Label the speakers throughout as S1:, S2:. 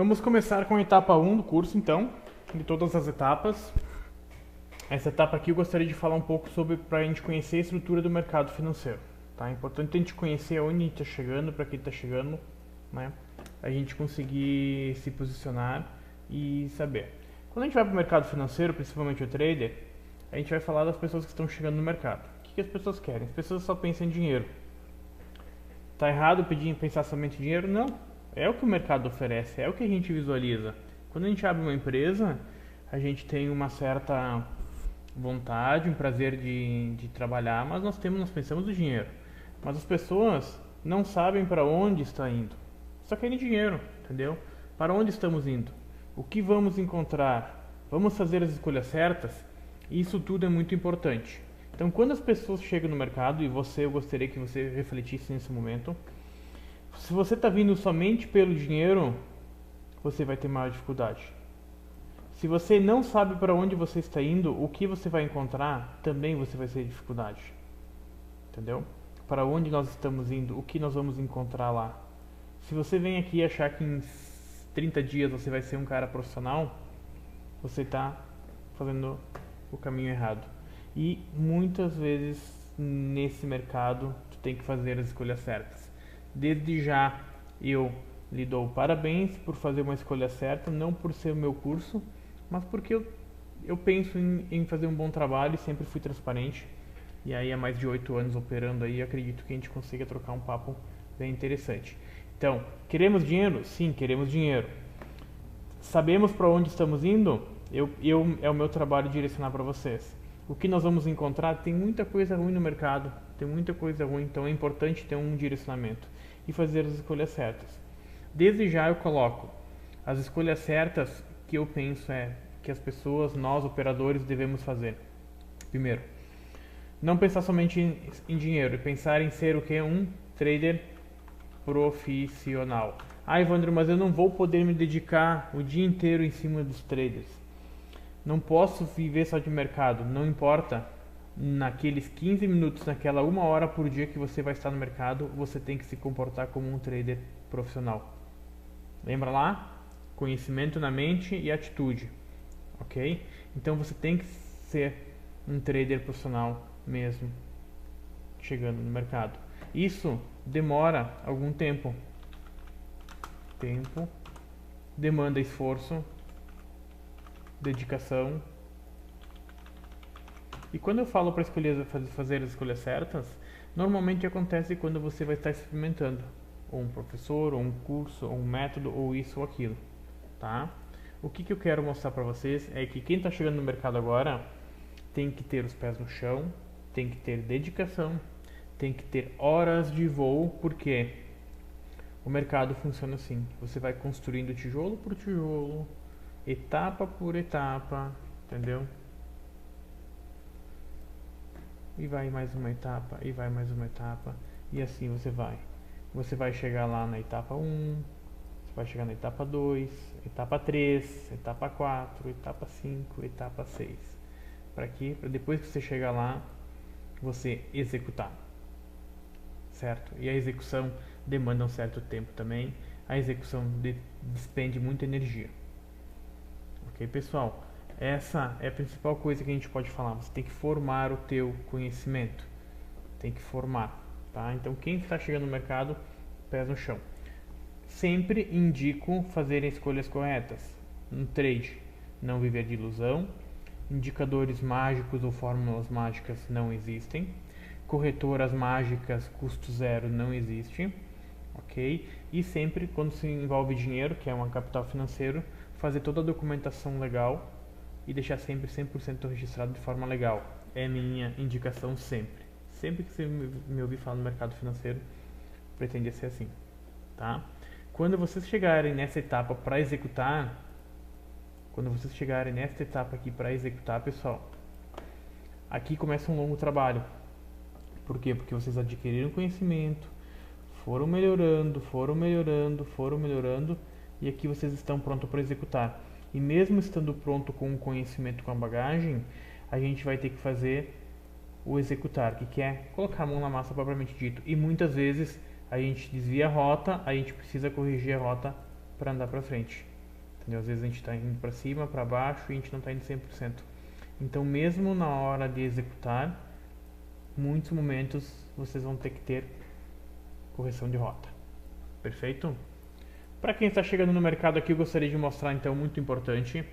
S1: Vamos começar com a etapa 1 do curso, então, de todas as etapas. Essa etapa aqui eu gostaria de falar um pouco sobre, para a gente conhecer a estrutura do mercado financeiro. Tá? É importante a gente conhecer onde a gente está chegando, para quem está chegando, né? A gente conseguir se posicionar e saber. Quando a gente vai para o mercado financeiro, principalmente o trader, a gente vai falar das pessoas que estão chegando no mercado. O que as pessoas querem? As pessoas só pensam em dinheiro. Tá errado pensar somente em dinheiro? Não. É o que o mercado oferece, é o que a gente visualiza. Quando a gente abre uma empresa, a gente tem uma certa vontade, um prazer de trabalhar, mas nós pensamos no dinheiro. Mas as pessoas não sabem para onde está indo. Só querem dinheiro, entendeu? Para onde estamos indo? O que vamos encontrar? Vamos fazer as escolhas certas? Isso tudo é muito importante. Então, quando as pessoas chegam no mercado, e eu gostaria que você refletisse nesse momento, se você está vindo somente pelo dinheiro, você vai ter maior dificuldade. Se você não sabe para onde você está indo, o que você vai encontrar, também você vai ter dificuldade. Entendeu? Para onde nós estamos indo, o que nós vamos encontrar lá. Se você vem aqui e achar que em 30 dias você vai ser um cara profissional, você está fazendo o caminho errado. E muitas vezes nesse mercado tu tem que fazer as escolhas certas. Desde já eu lhe dou parabéns por fazer uma escolha certa, não por ser o meu curso, mas porque eu penso em fazer um bom trabalho e sempre fui transparente. E aí há mais de 8 anos operando aí, acredito que a gente consiga trocar um papo bem interessante. Então, queremos dinheiro? Sim, queremos dinheiro. Sabemos para onde estamos indo? É o meu trabalho direcionar para vocês. O que nós vamos encontrar? Tem muita coisa ruim no mercado, tem muita coisa ruim, então é importante ter um direcionamento e fazer as escolhas certas. Desde já eu coloco as escolhas certas que eu penso que as pessoas, nós operadores, devemos fazer. Primeiro, não pensar somente em dinheiro, pensar em ser o que? Um trader profissional. Ah, Evandro, mas eu não vou poder me dedicar o dia inteiro em cima dos traders. Não posso viver só de mercado, não importa. Naqueles 15 minutos, naquela 1 hora por dia que você vai estar no mercado, você tem que se comportar como um trader profissional. Lembra lá? Conhecimento na mente e atitude, ok? Então você tem que ser um trader profissional mesmo, chegando no mercado. Isso demora algum tempo. Demanda esforço, dedicação. E quando eu falo para fazer as escolhas certas, normalmente acontece quando você vai estar experimentando ou um professor, ou um curso, ou um método, ou isso ou aquilo, tá? O que eu quero mostrar para vocês é que quem está chegando no mercado agora tem que ter os pés no chão, tem que ter dedicação, tem que ter horas de voo, porque o mercado funciona assim. Você vai construindo tijolo por tijolo, etapa por etapa, entendeu? E vai mais uma etapa, e vai mais uma etapa, e assim você vai. Você vai chegar lá na etapa 1, você vai chegar na etapa 2, etapa 3, etapa 4, etapa 5, etapa 6. Para quê? Para depois que você chegar lá, você executar. Certo? E a execução demanda um certo tempo também. A execução despende muita energia. Ok, pessoal? Essa é a principal coisa que a gente pode falar. Você tem que formar o teu conhecimento. Tem que formar, tá? Então, quem está chegando no mercado, pés no chão. Sempre indico fazer escolhas corretas. Um trade, não viver de ilusão. Indicadores mágicos ou fórmulas mágicas não existem. Corretoras mágicas, custo zero, não existe. Ok? E sempre, quando se envolve dinheiro, que é um capital financeiro, fazer toda a documentação legal e deixar sempre 100% registrado de forma legal. É minha indicação sempre. Sempre que você me ouvir falar no mercado financeiro, pretende ser assim, tá? Quando vocês chegarem nessa etapa para executar, pessoal, aqui começa um longo trabalho. Por quê? Porque vocês adquiriram conhecimento, foram melhorando, e aqui vocês estão prontos para executar. E mesmo estando pronto com o conhecimento, com a bagagem, a gente vai ter que fazer o executar, que é colocar a mão na massa propriamente dito. E muitas vezes a gente desvia a rota, a gente precisa corrigir a rota para andar para frente. entendeu? Às vezes a gente está indo para cima, para baixo e a gente não está indo 100%. Então, mesmo na hora de executar, muitos momentos vocês vão ter que ter correção de rota. Perfeito? Para quem está chegando no mercado aqui, eu gostaria de mostrar então muito importante,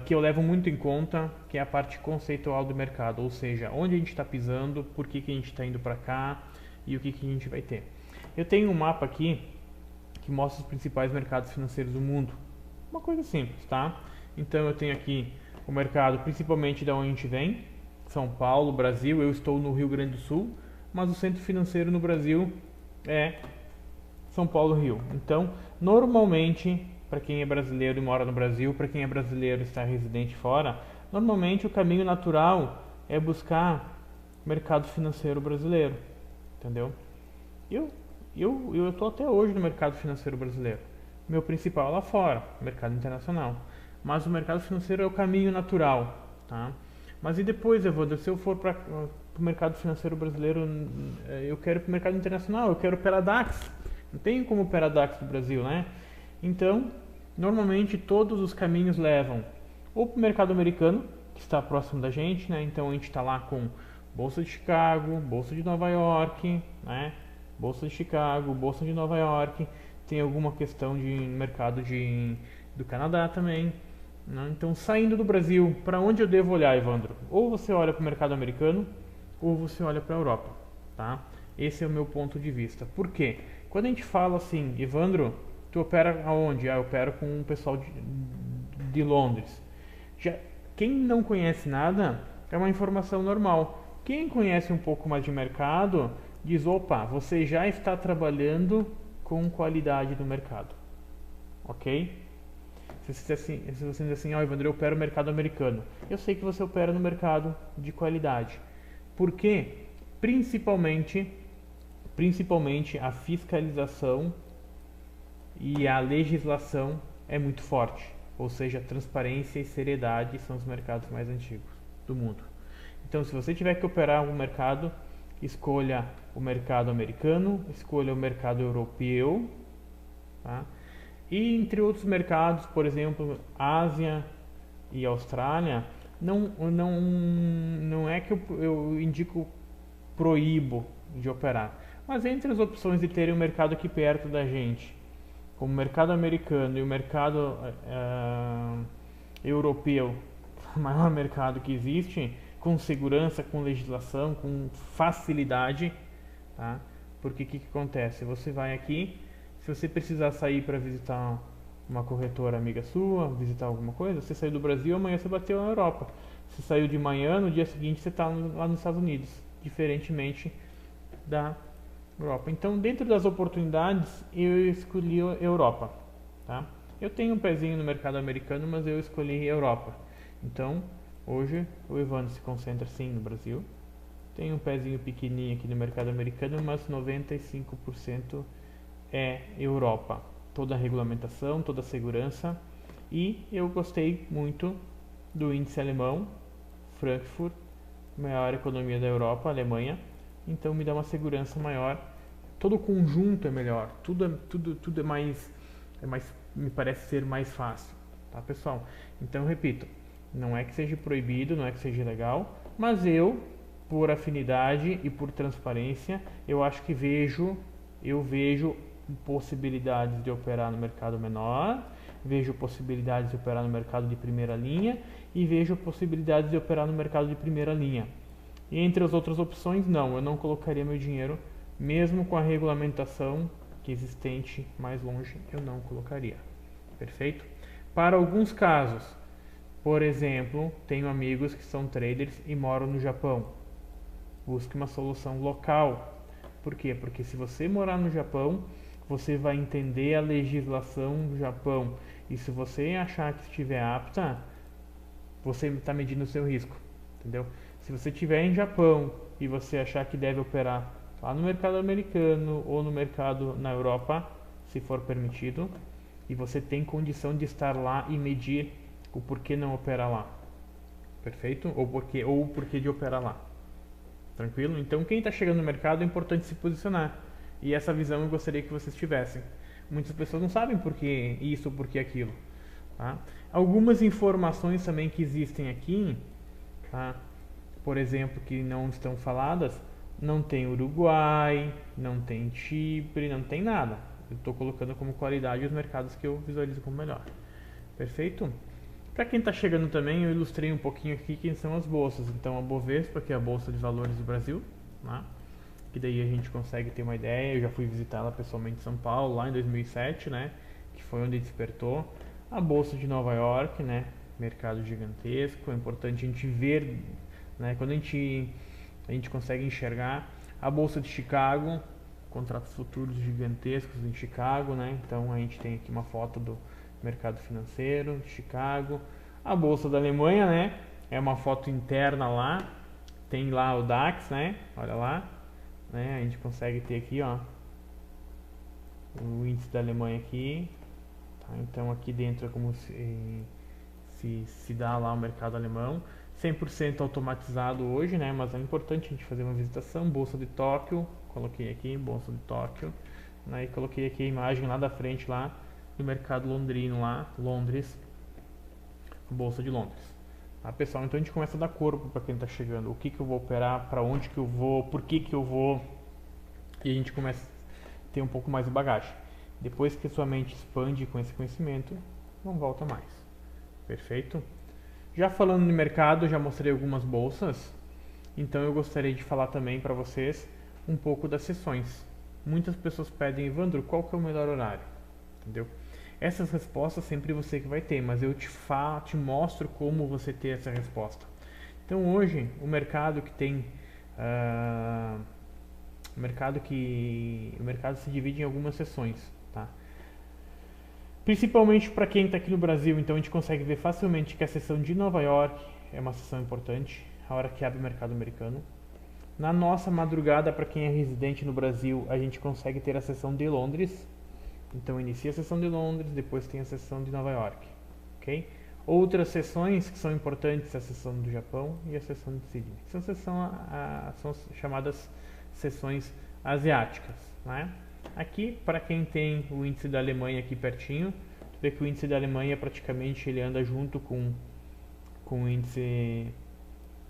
S1: que eu levo muito em conta, que é a parte conceitual do mercado, ou seja, onde a gente está pisando, por que a gente está indo para cá e o que a gente vai ter. Eu tenho um mapa aqui que mostra os principais mercados financeiros do mundo. Uma coisa simples, tá? Então eu tenho aqui o mercado principalmente da onde a gente vem, São Paulo, Brasil. Eu estou no Rio Grande do Sul, mas o centro financeiro no Brasil é São Paulo, Rio. Então, normalmente, para quem é brasileiro e mora no Brasil, para quem é brasileiro e está residente fora, normalmente o caminho natural é buscar mercado financeiro brasileiro, entendeu? Eu estou até hoje no mercado financeiro brasileiro. Meu principal é lá fora, mercado internacional. Mas o mercado financeiro é o caminho natural, tá? Mas e depois, Evandro, se eu for para o mercado financeiro brasileiro, eu quero ir para o mercado internacional, eu quero operar DAX. Não tem como operar DAX do Brasil, né? Então, normalmente todos os caminhos levam ou para o mercado americano, que está próximo da gente, né? Então a gente está lá com Bolsa de Chicago, Bolsa de Nova York, né? Bolsa de Chicago, Bolsa de Nova York, tem alguma questão de mercado do Canadá também, né? Então, saindo do Brasil, para onde eu devo olhar, Evandro? Ou você olha para o mercado americano, ou você olha para a Europa, tá? Esse é o meu ponto de vista. Por quê? Quando a gente fala assim, Evandro, tu opera aonde? Eu opero com o pessoal de Londres. Já, quem não conhece nada, é uma informação normal. Quem conhece um pouco mais de mercado, diz, opa, você já está trabalhando com qualidade no mercado. Ok? Se você diz assim, Evandro, eu opero no mercado americano. Eu sei que você opera no mercado de qualidade. Por quê? Principalmente a fiscalização e a legislação é muito forte. Ou seja, transparência e seriedade são os mercados mais antigos do mundo. Então, se você tiver que operar um mercado, escolha o mercado americano, escolha o mercado europeu, tá? E entre outros mercados, por exemplo, Ásia e Austrália, não é que eu indico, proíbo de operar, mas entre as opções de terem um mercado aqui perto da gente, como o mercado americano e o mercado europeu, o maior mercado que existe, com segurança, com legislação, com facilidade, tá? Porque o que acontece? Você vai aqui, se você precisar sair para visitar uma corretora amiga sua, visitar alguma coisa, você saiu do Brasil, amanhã você bateu na Europa. Você saiu de manhã, no dia seguinte você está lá nos Estados Unidos, diferentemente da Europa. Então, dentro das oportunidades, eu escolhi a Europa, tá? Eu tenho um pezinho no mercado americano, mas eu escolhi a Europa. Então, hoje o Evandro se concentra sim no Brasil. Tem um pezinho pequenininho aqui no mercado americano, mas 95% é Europa. Toda a regulamentação, toda a segurança. E eu gostei muito do índice alemão, Frankfurt, maior economia da Europa, Alemanha. Então me dá uma segurança maior. Todo o conjunto é melhor. Tudo é mais, me parece ser mais fácil, tá, pessoal? Então, repito, não é que seja proibido, não é que seja legal, mas eu, por afinidade e por transparência, eu acho que vejo possibilidades de operar no mercado menor, vejo possibilidades de operar no mercado de primeira linha e vejo possibilidades de operar no mercado de primeira linha. E entre as outras opções, não, eu não colocaria meu dinheiro, mesmo com a regulamentação que é existente mais longe, eu não colocaria. Perfeito? Para alguns casos, por exemplo, tenho amigos que são traders e moram no Japão. Busque uma solução local. Por quê? Porque se você morar no Japão, você vai entender a legislação do Japão. E se você achar que estiver apta, você está medindo o seu risco. Entendeu? Se você estiver em Japão e você achar que deve operar lá no mercado americano ou no mercado na Europa, se for permitido, e você tem condição de estar lá e medir o porquê não operar lá. Perfeito? Ou o porquê de operar lá. Tranquilo? Então, quem está chegando no mercado é importante se posicionar. E essa visão eu gostaria que vocês tivessem. Muitas pessoas não sabem por que isso, por que aquilo. Tá? Algumas informações também que existem aqui, tá? Por exemplo, que não estão faladas, não tem Uruguai, não tem Chipre, não tem nada. Eu estou colocando como qualidade os mercados que eu visualizo como melhor. Perfeito? Para quem está chegando também, eu ilustrei um pouquinho aqui quem são as bolsas. Então, a Bovespa, que é a Bolsa de Valores do Brasil, né? Que daí a gente consegue ter uma ideia. Eu já fui visitá-la pessoalmente em São Paulo, lá em 2007, né? Que foi onde despertou. A Bolsa de Nova York, né? Mercado gigantesco. É importante a gente ver, né? Quando a gente consegue enxergar. A Bolsa de Chicago, contratos futuros gigantescos em Chicago, né? Então, a gente tem aqui uma foto do mercado financeiro de Chicago. A Bolsa da Alemanha, né? É uma foto interna lá. Tem lá o DAX, né? Olha lá. Né? A gente consegue ter aqui, ó, o índice da Alemanha aqui. Tá? Então aqui dentro é como se dá lá o mercado alemão. 100% automatizado hoje, né? Mas é importante a gente fazer uma visitação. Bolsa de Tóquio, coloquei aqui, Bolsa de Tóquio. Né? E coloquei aqui a imagem lá da frente lá do mercado londrino lá, Londres, Bolsa de Londres. Tá, pessoal? Então a gente começa a dar corpo para quem está chegando. O que eu vou operar, para onde que eu vou, por que eu vou. E a gente começa a ter um pouco mais de bagagem. Depois que a sua mente expande com esse conhecimento, não volta mais. Perfeito? Já falando de mercado, já mostrei algumas bolsas. Então eu gostaria de falar também para vocês um pouco das sessões. Muitas pessoas pedem, Evandro, qual que é o melhor horário? Entendeu? Essas respostas sempre você que vai ter, mas eu te mostro como você ter essa resposta. Então hoje o mercado que tem o mercado se divide em algumas sessões, tá? Principalmente para quem está aqui no Brasil, então a gente consegue ver facilmente que a sessão de Nova York é uma sessão importante, a hora que abre o mercado americano. Na nossa madrugada, para quem é residente no Brasil, a gente consegue ter a sessão de Londres. Então inicia a sessão de Londres, depois tem a sessão de Nova York, ok? Outras sessões que são importantes, a sessão do Japão e a sessão de Sydney. São chamadas sessões asiáticas, né? Aqui, para quem tem o índice da Alemanha aqui pertinho, tu vê que o índice da Alemanha praticamente ele anda junto com o índice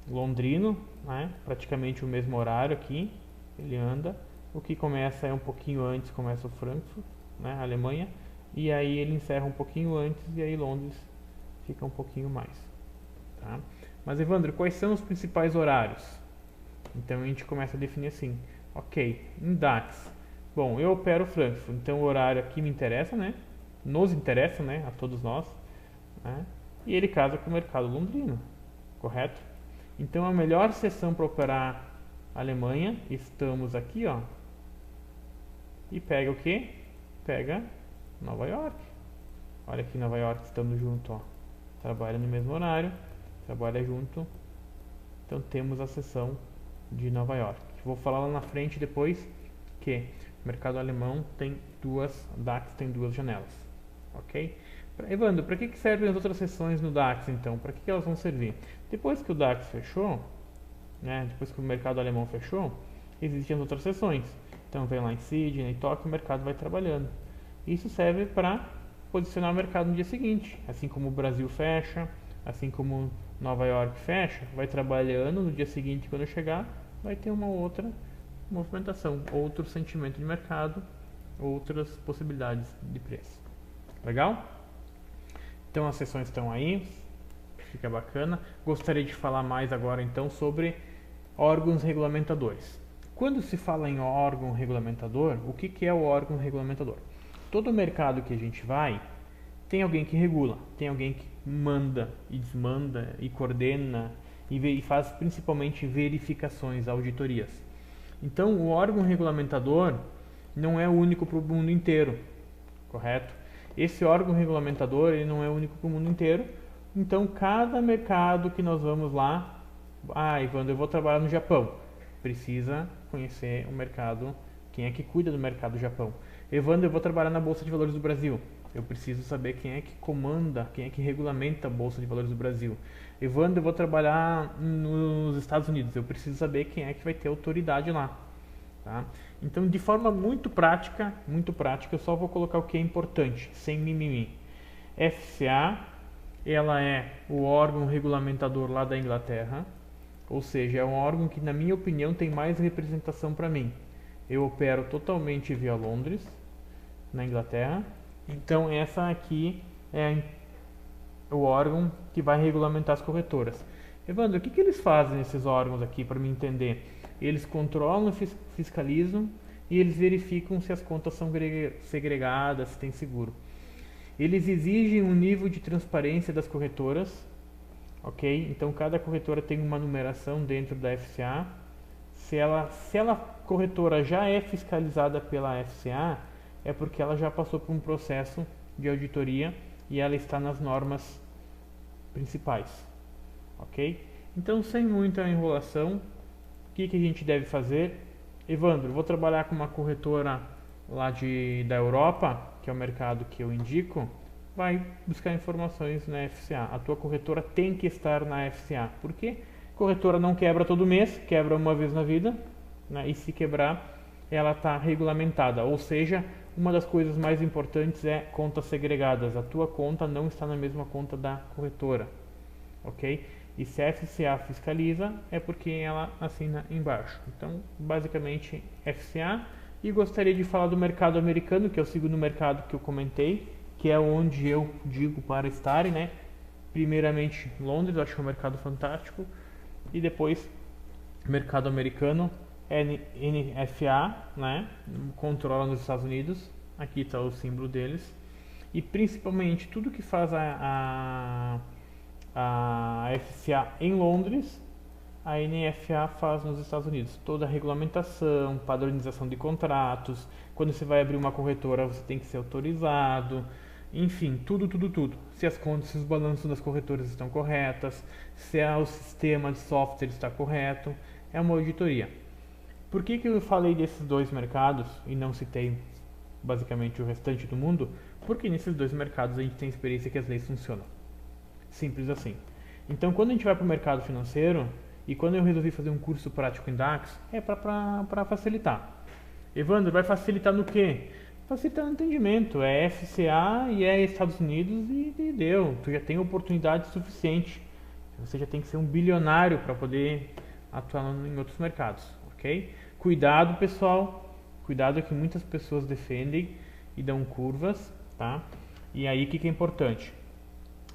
S1: londrino, né? Praticamente o mesmo horário aqui, ele anda. O que começa é um pouquinho antes, começa o Frankfurt, né, a Alemanha, e aí ele encerra um pouquinho antes e aí Londres fica um pouquinho mais, tá? Mas Evandro, quais são os principais horários? Então a gente começa a definir assim, ok, em DAX, bom, eu opero Frankfurt, então o horário aqui me interessa, né? Nos interessa, né? A todos nós, né? E ele casa com o mercado londrino, correto? Então a melhor sessão para operar Alemanha, estamos aqui, ó, e pega o que? Pega Nova York. Olha aqui Nova York, estamos junto, ó. Trabalha no mesmo horário, trabalha junto. Então temos a sessão de Nova York. Vou falar lá na frente depois que o mercado alemão tem DAX tem duas janelas, ok? Evandro, para que servem as outras sessões no DAX então? Para que elas vão servir? Depois que o DAX fechou, né? Depois que o mercado alemão fechou, existem as outras sessões. Então vem lá em Sydney, Tóquio, o mercado vai trabalhando. Isso serve para posicionar o mercado no dia seguinte. Assim como o Brasil fecha, assim como Nova York fecha, vai trabalhando no dia seguinte, quando chegar, vai ter uma outra movimentação, outro sentimento de mercado, outras possibilidades de preço. Legal? Então as sessões estão aí, fica bacana. Gostaria de falar mais agora então sobre órgãos regulamentadores. Quando se fala em órgão regulamentador, o que é o órgão regulamentador? Todo mercado que a gente vai, tem alguém que regula, tem alguém que manda e desmanda e coordena e faz principalmente verificações, auditorias. Então, o órgão regulamentador não é único para o mundo inteiro, correto? Esse órgão regulamentador ele não é único para o mundo inteiro. Então, cada mercado que nós vamos lá, Evandro, eu vou trabalhar no Japão, precisa conhecer o mercado, quem é que cuida do mercado do Japão. Evandro, eu vou trabalhar na Bolsa de Valores do Brasil, eu preciso saber quem é que comanda, quem é que regulamenta a Bolsa de Valores do Brasil. Evandro, eu vou trabalhar nos Estados Unidos, eu preciso saber quem é que vai ter autoridade lá. tá? Então, de forma muito prática, eu só vou colocar o que é importante, sem mimimi. FCA, ela é o órgão regulamentador lá da Inglaterra, ou seja, é um órgão que, na minha opinião, tem mais representação para mim. Eu opero totalmente via Londres, na Inglaterra. Então, essa aqui é o órgão que vai regulamentar as corretoras. Evandro, o que eles fazem, esses órgãos aqui, para me entender? Eles controlam, fiscalizam e eles verificam se as contas são segregadas, se tem seguro. Eles exigem um nível de transparência das corretoras, ok? Então, cada corretora tem uma numeração dentro da FCA. Se a corretora já é fiscalizada pela FCA, é porque ela já passou por um processo de auditoria e ela está nas normas principais, ok? Então, sem muita enrolação, o que a gente deve fazer? Evandro, vou trabalhar com uma corretora lá da Europa, que é o mercado que eu indico, vai buscar informações na FCA. A tua corretora tem que estar na FCA. Por quê? Corretora não quebra todo mês, quebra uma vez na vida, né? E se quebrar, ela está regulamentada. Ou seja, uma das coisas mais importantes é contas segregadas. A tua conta não está na mesma conta da corretora, ok? E se a FCA fiscaliza, é porque ela assina embaixo. Então, basicamente, FCA. E gostaria de falar do mercado americano, que é o segundo mercado que eu comentei, que é onde eu digo para estarem, né? Primeiramente, Londres, eu acho que é um mercado fantástico. E depois, mercado americano, NFA, né? Controla nos Estados Unidos. Aqui está o símbolo deles. E principalmente, tudo que faz a FCA em Londres, a NFA faz nos Estados Unidos. Toda a regulamentação, padronização de contratos, quando você vai abrir uma corretora você tem que ser autorizado, enfim, tudo. Se as contas, se os balanços das corretoras estão corretas, se o sistema de software está correto, é uma auditoria. Por que eu falei desses dois mercados e não citei basicamente o restante do mundo? Porque nesses dois mercados a gente tem experiência que as leis funcionam. Simples assim. Então, quando a gente vai para o mercado financeiro, e quando eu resolvi fazer um curso prático em DAX, é para facilitar. Evandro, vai facilitar no quê? Facilitar no entendimento. É FCA e é Estados Unidos e deu. Tu já tem oportunidade suficiente. Você já tem que ser um bilionário para poder atuar em outros mercados, ok? Cuidado, pessoal. Cuidado que muitas pessoas defendem e dão curvas, tá? E aí, o que é importante?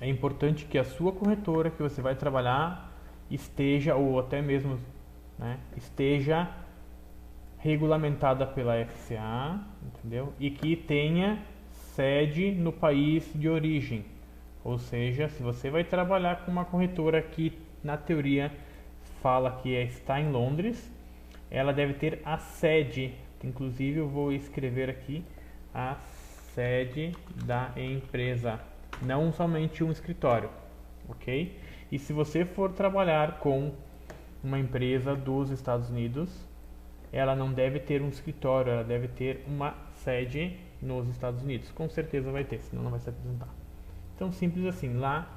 S1: É importante que a sua corretora que você vai trabalhar esteja, ou até mesmo, né, esteja regulamentada pela FCA, entendeu? E que tenha sede no país de origem. Ou seja, se você vai trabalhar com uma corretora que, na teoria, fala que está em Londres, ela deve ter a sede. Inclusive, eu vou escrever aqui a sede da empresa, não somente um escritório, ok? E se você for trabalhar com uma empresa dos Estados Unidos, ela não deve ter um escritório, ela deve ter uma sede nos Estados Unidos. Com certeza vai ter, senão não vai se apresentar. Então, simples assim, lá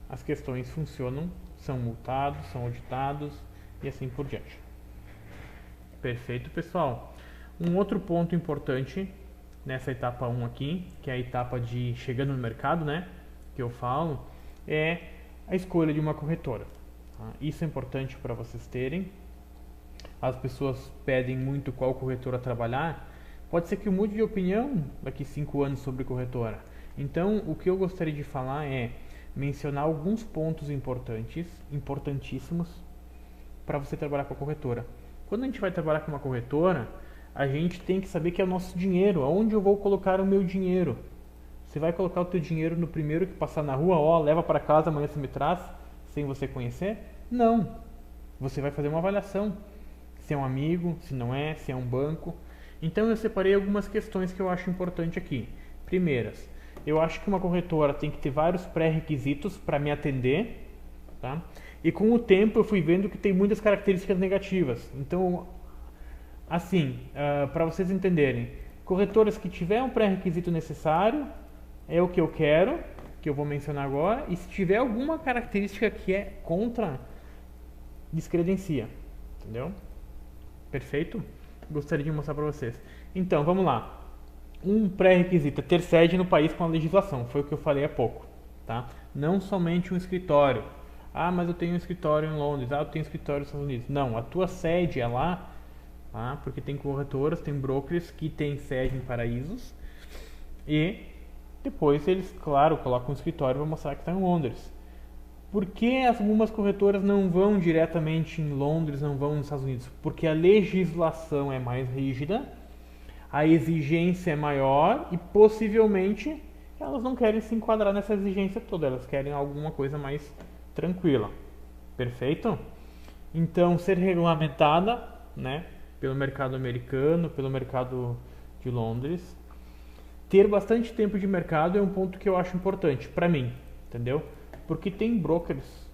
S1: as questões funcionam, são multados, são auditados e assim por diante. Perfeito, pessoal. Um outro ponto importante nessa etapa 1 aqui, que é a etapa de chegando no mercado, né, que eu falo, é a escolha de uma corretora. Tá? Isso é importante para vocês terem. As pessoas pedem muito qual corretora trabalhar. Pode ser que eu mude de opinião daqui 5 anos sobre corretora. Então, o que eu gostaria de falar é mencionar alguns pontos importantíssimos para você trabalhar com a corretora. Quando a gente vai trabalhar com uma corretora, a gente tem que saber que é o nosso dinheiro. Aonde eu vou colocar o meu dinheiro? Você vai colocar o teu dinheiro no primeiro que passar na rua, ó, leva para casa, amanhã você me traz, sem você conhecer? Não. Você vai fazer uma avaliação. Se é um amigo, se não é, se é um banco. Então eu separei algumas questões que eu acho importante aqui. Primeiras, eu acho que uma corretora tem que ter vários pré-requisitos para me atender, tá? E com o tempo eu fui vendo que tem muitas características negativas. Então, assim, para vocês entenderem, corretoras que tiver um pré-requisito necessário é o que eu quero, que eu vou mencionar agora, e se tiver alguma característica que é contra, descredencia, entendeu? Perfeito? gostaria de mostrar para vocês. Então, vamos lá. Um pré-requisito é ter sede no país com a legislação, foi o que eu falei há pouco, tá? Não somente um escritório. Ah, mas eu tenho um escritório em Londres, ah, eu tenho um escritório nos Estados Unidos. Não, a tua sede é lá, tá? Porque tem corretoras, tem brokers que têm sede em paraísos e depois eles, claro, colocam um escritório para mostrar que está em Londres. Por que algumas corretoras não vão diretamente em Londres, não vão nos Estados Unidos? Porque a legislação é mais rígida, a exigência é maior e possivelmente elas não querem se enquadrar nessa exigência toda, elas querem alguma coisa mais tranquila. Perfeito? Então, ser regulamentada, né, pelo mercado americano, pelo mercado de Londres. Ter bastante tempo de mercado é um ponto que eu acho importante para mim, entendeu? Porque tem brokers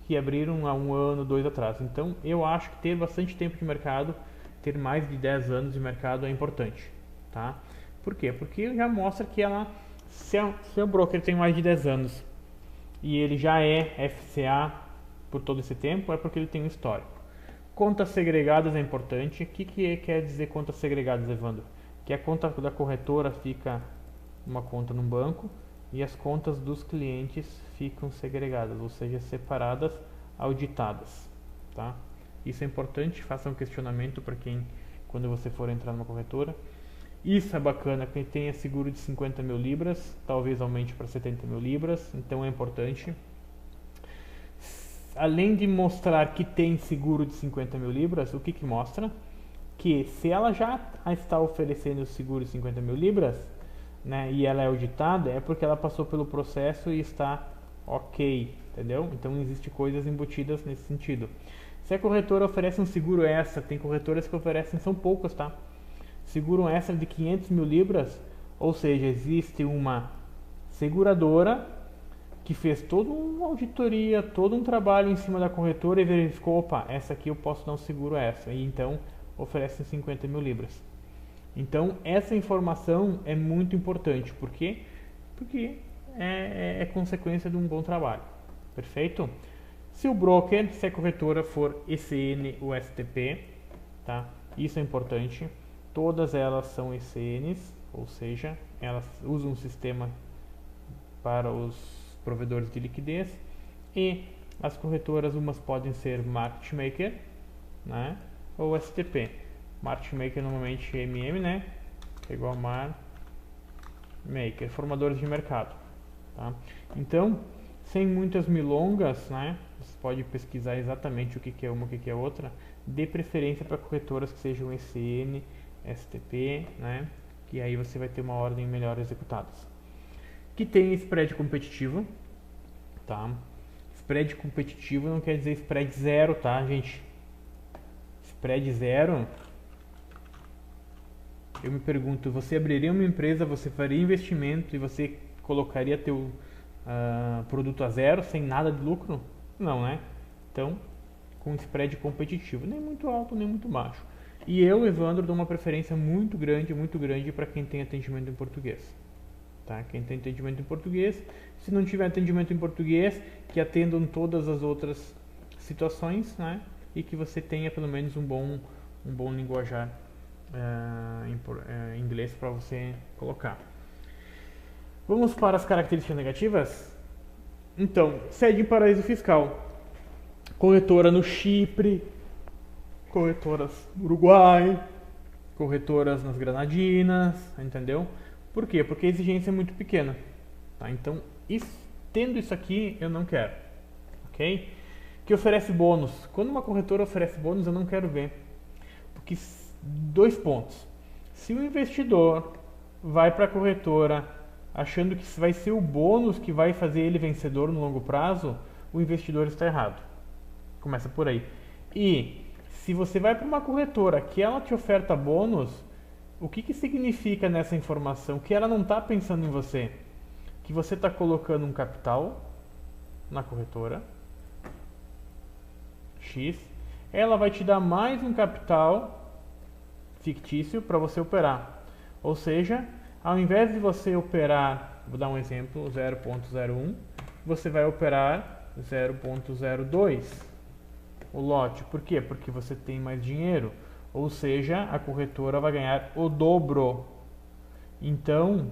S1: que abriram há 1 ano, 2 atrás. Então, eu acho que ter bastante tempo de mercado, ter mais de 10 anos de mercado é importante, tá? Por quê? Porque já mostra que se o broker tem mais de 10 anos e ele já é FCA por todo esse tempo, é porque ele tem um histórico. Contas segregadas é importante. O que quer dizer contas segregadas, Evandro? Que a conta da corretora fica uma conta num banco e as contas dos clientes ficam segregadas, ou seja, separadas, auditadas, tá? Isso é importante, faça um questionamento para quem, quando você for entrar numa corretora. Isso é bacana, quem tenha seguro de 50 mil libras, talvez aumente para 70 mil libras, então é importante. Além de mostrar que tem seguro de 50 mil libras, o que mostra? Que se ela já está oferecendo o seguro de 50 mil libras, né, e ela é auditada, é porque ela passou pelo processo e está ok, entendeu? Então existem coisas embutidas nesse sentido. Se a corretora oferece um seguro extra, tem corretoras que oferecem, são poucas, tá? Seguro extra de 500 mil libras, ou seja, existe uma seguradora que fez toda uma auditoria, todo um trabalho em cima da corretora e verificou, opa, essa aqui eu posso dar um seguro extra, e então oferecem 50 mil libras. Então, essa informação é muito importante. Por quê? Porque é consequência de um bom trabalho. Perfeito? Se o broker, se a corretora for ECN ou STP, tá? Isso é importante. Todas elas são ECNs, ou seja, elas usam um sistema para os provedores de liquidez. E as corretoras, umas podem ser market maker, né? Ou STP. Market maker normalmente MM, né? É igual a mar maker, formadores de mercado, tá? Então, sem muitas milongas, né? Você pode pesquisar exatamente o que é uma, o que é outra. Dê preferência para corretoras que sejam ECN, STP, né? Que aí você vai ter uma ordem melhor executada. Que tem spread competitivo, tá? Spread competitivo não quer dizer spread zero, tá, gente? Spread zero, eu me pergunto, você abriria uma empresa, você faria investimento e você colocaria teu produto a zero, sem nada de lucro? Não, né? Então, com spread competitivo, nem muito alto, nem muito baixo. E eu, Evandro, dou uma preferência muito grande para quem tem atendimento em português. Tá? Quem tem atendimento em português, se não tiver atendimento em português, que atendam todas as outras situações, né? E que você tenha pelo menos um bom linguajar em inglês para você colocar. Vamos para as características negativas? Então, sede em paraíso fiscal, corretora no Chipre, corretoras no Uruguai, corretoras nas Granadinas, entendeu? Por quê? Porque a exigência é muito pequena, tá? Então, tendo isso aqui, eu não quero, ok? Que oferece bônus. Quando uma corretora oferece bônus, eu não quero ver. Porque, 2 pontos. Se o investidor vai para a corretora achando que vai ser o bônus que vai fazer ele vencedor no longo prazo, o investidor está errado. Começa por aí. E se você vai para uma corretora que ela te oferta bônus, o que significa nessa informação? Que ela não está pensando em você. Que você está colocando um capital na corretora X, ela vai te dar mais um capital fictício para você operar. Ou seja, ao invés de você operar, vou dar um exemplo, 0.01, você vai operar 0.02 o lote. Por quê? Porque você tem mais dinheiro. Ou seja, a corretora vai ganhar o dobro. Então,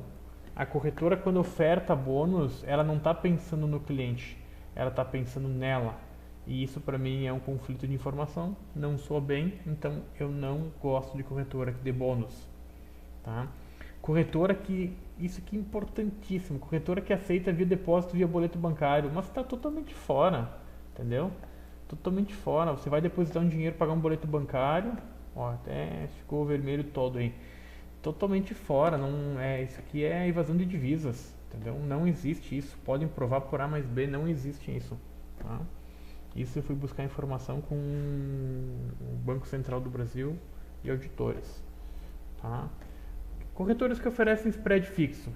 S1: a corretora, quando oferta bônus, ela não está pensando no cliente, ela está pensando nela. E isso para mim é um conflito de informação, não soa bem, então eu não gosto de corretora que dê bônus. Tá? Corretora que, isso aqui é importantíssimo, corretora que aceita via depósito, via boleto bancário, mas está totalmente fora, entendeu? Totalmente fora. Você vai depositar um dinheiro, pagar um boleto bancário, ó, até ficou vermelho todo aí. Totalmente fora, não é, isso aqui é evasão de divisas, entendeu? Não existe isso. Podem provar por A mais B, não existe isso, tá? Isso eu fui buscar informação com o Banco Central do Brasil e auditores, tá? Corretoras que oferecem spread fixo.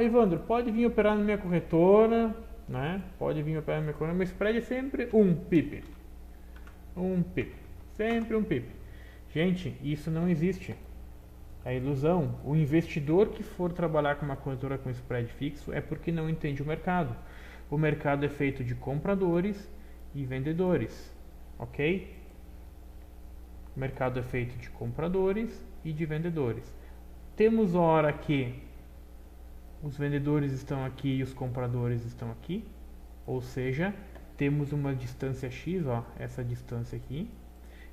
S1: Evandro, pode vir operar na minha corretora, né? Pode vir operar na minha corretora, meu spread é sempre 1 pip. 1 pip. Sempre 1 pip. Gente, isso não existe. É ilusão. O investidor que for trabalhar com uma corretora com spread fixo é porque não entende o mercado. O mercado é feito de compradores e vendedores, ok? O mercado é feito de compradores e de vendedores. Temos hora que os vendedores estão aqui e os compradores estão aqui, ou seja, temos uma distância X, ó, essa distância aqui,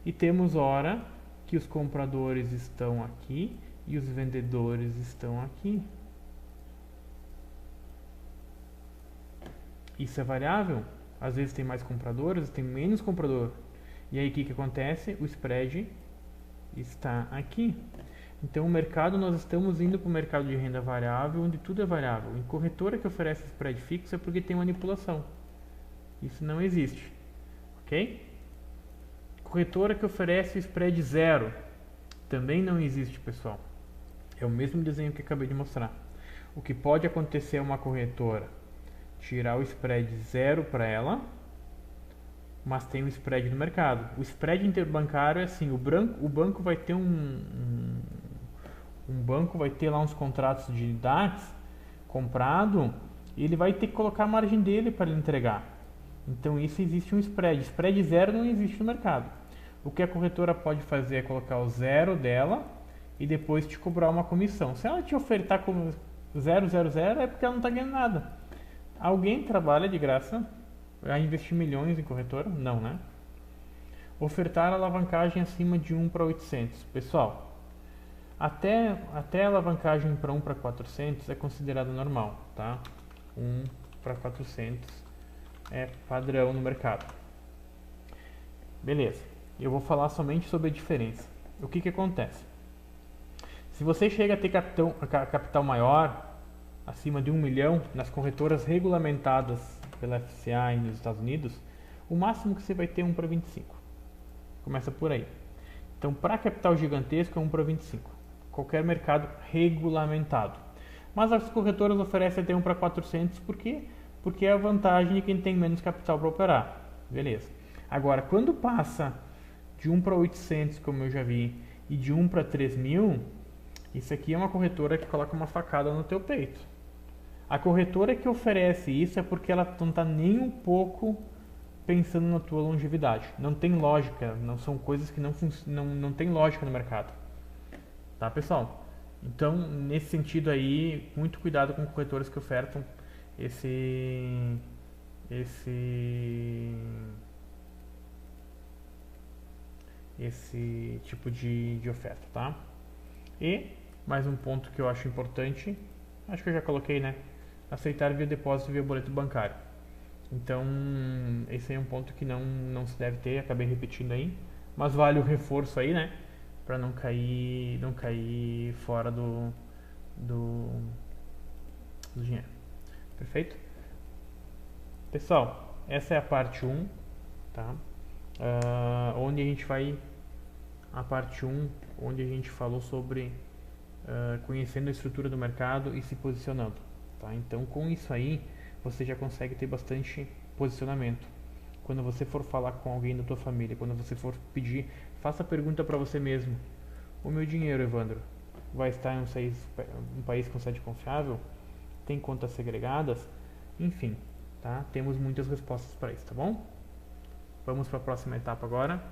S1: e temos hora que os compradores estão aqui e os vendedores estão aqui. Isso é variável, às vezes tem mais compradores, tem menos comprador. E aí o que acontece? O spread está aqui. Então o mercado, nós estamos indo para o mercado de renda variável, onde tudo é variável. Em corretora que oferece spread fixo é porque tem manipulação. Isso não existe, ok? Corretora que oferece spread zero também não existe, pessoal. É o mesmo desenho que acabei de mostrar. O que pode acontecer é uma corretora tirar o spread zero para ela, mas tem um spread no mercado. O spread interbancário é assim, o banco vai ter um banco vai ter lá uns contratos de DAX comprado e ele vai ter que colocar a margem dele para ele entregar. Então isso existe um spread. Spread zero não existe no mercado. O que a corretora pode fazer é colocar o zero dela e depois te cobrar uma comissão. Se ela te ofertar como 000 é porque ela não está ganhando nada. Alguém trabalha de graça a investir milhões em corretora? Não, né? Ofertar alavancagem acima de 1 para 800. Pessoal, até a alavancagem para 1 para 400 é considerado normal, tá? 1 para 400 é padrão no mercado. Beleza. Eu vou falar somente sobre a diferença. O que acontece? Se você chega a ter capital maior, acima de 1 milhão, nas corretoras regulamentadas pela FCA nos Estados Unidos, o máximo que você vai ter é 1 para 25. Começa por aí. Então, para capital gigantesco é 1 para 25. Qualquer mercado regulamentado. Mas as corretoras oferecem até 1 para 400, por quê? Porque é a vantagem de quem tem menos capital para operar. Beleza. Agora, quando passa de 1 para 800, como eu já vi, e de 1 para 3.000, isso aqui é uma corretora que coloca uma facada no teu peito. A corretora que oferece isso é porque ela não está nem um pouco pensando na tua longevidade. Não tem lógica, não são coisas que não tem lógica no mercado. Tá, pessoal? Então, nesse sentido aí, muito cuidado com corretoras que ofertam esse tipo de oferta, tá? E mais um ponto que eu acho importante, acho que eu já coloquei, né? Aceitar via depósito via boleto bancário. Então, esse aí é um ponto que não se deve ter, acabei repetindo aí, mas vale o reforço aí, né? Para não cair fora do dinheiro. Perfeito? Pessoal, essa é a parte 1, tá? Onde a gente vai a parte 1, onde a gente falou sobre conhecendo a estrutura do mercado e se posicionando, tá? Então, com isso aí, você já consegue ter bastante posicionamento. Quando você for falar com alguém da tua família, quando você for pedir, faça a pergunta para você mesmo: o meu dinheiro, Evandro, vai estar em um país com sede confiável? Tem contas segregadas? Enfim, tá? Temos muitas respostas para isso, tá bom? Vamos para a próxima etapa agora.